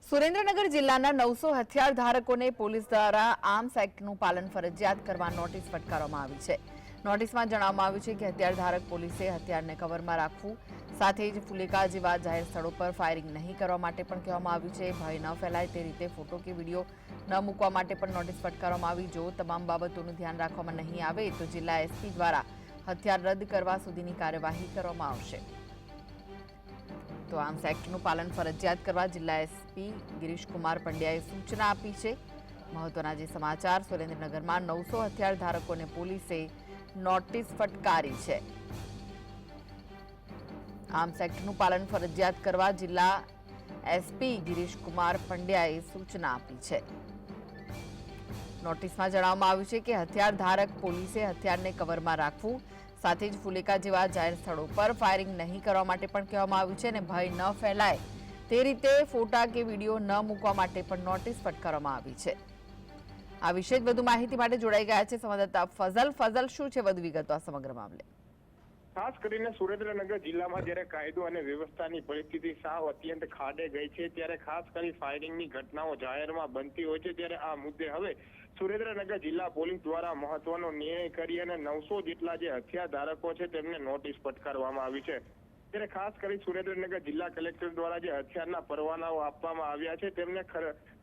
સુરેન્દ્રનગર જિલ્લાના 900 હથિયાર ધારકોને પોલીસ દ્વારા આર્મ્સ એક્ટનું પાલન ફરજિયાત કરવા નોટિસ ફટકારવામાં આવી છે। નોટિસમાં જણાવવામાં આવ્યું છે કે હથિયાર ધારક પોલીસે હથિયારને કવરમાં રાખવું, સાથે જ ફુલેકા જેવા જાહેર સ્થળો પર ફાયરિંગ નહીં કરવા માટે પણ કહેવામાં આવ્યું છે। ભય ન ફેલાય તે રીતે ફોટો કે વિડીયો ન મૂકવા માટે પણ નોટિસ ફટકારવામાં આવી। જો તમામ બાબતોનું ધ્યાન રાખવામાં નહીં આવે તો જિલ્લા એસપી દ્વારા હથિયાર રદ કરવા સુધીની કાર્યવાહી કરવામાં આવશે। તો આર્મ્સ એક્ટનું પાલન ફરજિયાત કરવા જિલ્લા એસપી ગિરીશ કુમાર પંડ્યાએ સૂચના આપી છે। મહત્વના જે સમાચાર, સુરેન્દ્રનગરમાં 900 હથિયાર ધારકોને પોલીસે નોટિસ ફટકારી છે। આર્મ્સ એક્ટનું પાલન ફરજિયાત કરવા જિલ્લા એસપી ગિરીશ કુમાર પંડ્યાએ સૂચના આપી છે। નોટિસમાં જણાવવામાં આવ્યું છે કે હથિયાર ધારક પોલીસે હથિયારને કવરમાં રાખવું, સાથે જ ફુલેકા જેવા જાહેર સ્થળો પર ફાયરિંગ નહીં કરવા માટે પણ કહેવામાં આવ્યું છે અને ભય ન ફેલાય તે રીતે ફોટા કે વિડીયો ન મૂકવા માટે પણ નોટિસ ફટકારવામાં આવી છે। આ વિશે વધુ માહિતી માટે જોડાઈ ગયા છે સંવાદદાતા ફઝલ, શું છે વધુ વિગતો આ સમગ્ર મામલે? ખાસ કરીને સુરેન્દ્રનગર જિલ્લામાં જ્યારે કાયદો અને વ્યવસ્થાની પરિસ્થિતિ સાવ અત્યંત ખાડે ગઈ છે, ત્યારે ખાસ કરી ફાયરિંગની ઘટનાઓ જાહેરમાં બનતી હોય છે। ત્યારે આ મુદ્દે હવે સુરેન્દ્રનગર જિલ્લા પોલીસ દ્વારા મહત્વનો નિર્ણય કરી અને 900 જેટલા જે હથિયાર ધારકો છે તેમને નોટિસ ફટકારવામાં આવી છે। ત્યારે ખાસ કરી સુરેન્દ્રનગર જિલ્લા કલેક્ટર દ્વારા જે હથિયારના પરવાનાઓ આપવામાં આવ્યા છે તેમને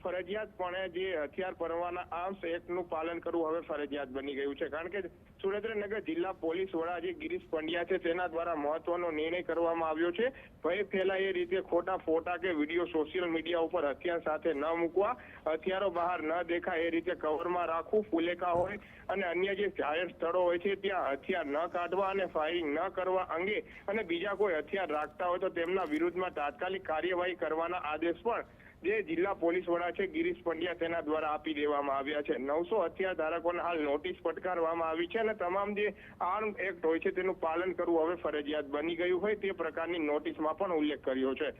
ફરજિયાતપણે જે હથિયાર પરવાના આર્મ્સ એક્ટનું પાલન કરવું હવે ફરજિયાત બની ગયું છે। કારણ કે સુરેન્દ્રનગર જિલ્લા પોલીસ વડા જે ગિરીશ પંડ્યા છે તેના દ્વારા મહત્વનો નિર્ણય કરવામાં આવ્યો છે। ભય ફેલાય એ રીતે ખોટા ફોટા કે વિડીયો સોશિયલ મીડિયા ઉપર હથિયાર સાથે ન મૂકવા, હથિયારો બહાર ન દેખાય એ રીતે કવરમાં રાખવું, ફુલેકા હોય અને અન્ય જે જાહેર સ્થળો હોય છે ત્યાં હથિયાર ન કાઢવા અને ફાયરિંગ ન કરવા અંગે અને બીજા કોઈ હથિયાર રાખતા હોય તો તેમના વિરુદ્ધમાં તાત્કાલિક કાર્યવાહી કરવાના આદેશ પણ જે જિલ્લા પોલીસ વડા છે ગિરીશ પંડ્યા તેના દ્વારા આપી દેવામાં આવ્યા છે। 900 હથિયાર ધારકોને હાલ નોટિસ ફટકારવામાં આવી છે અને તમામ જે આર્મ એક્ટ હોય છે તેનું પાલન કરવું હવે ફરજિયાત બની ગયું હોય તે પ્રકારની નોટિસમાં પણ ઉલ્લેખ કર્યો છે।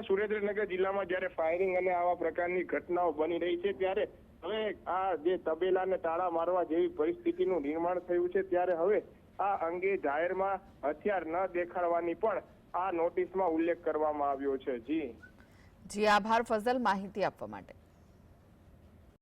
સુરેન્દ્રનગર જિલ્લામાં જ્યારે ફાયરિંગ અને આવા પ્રકારની ઘટનાઓ બની રહી છે ત્યારે હવે આ જે તબેલાને તાળા મારવા જેવી પરિસ્થિતિનું નિર્માણ થયું છે, ત્યારે હવે આ અંગે જાહેરમાં હથિયાર ન દેખાડવાની પણ આ નોટિસમાં ઉલ્લેખ કરવામાં આવ્યો છે। જી આભાર ફઝલ, માહિતી આપવા માટે।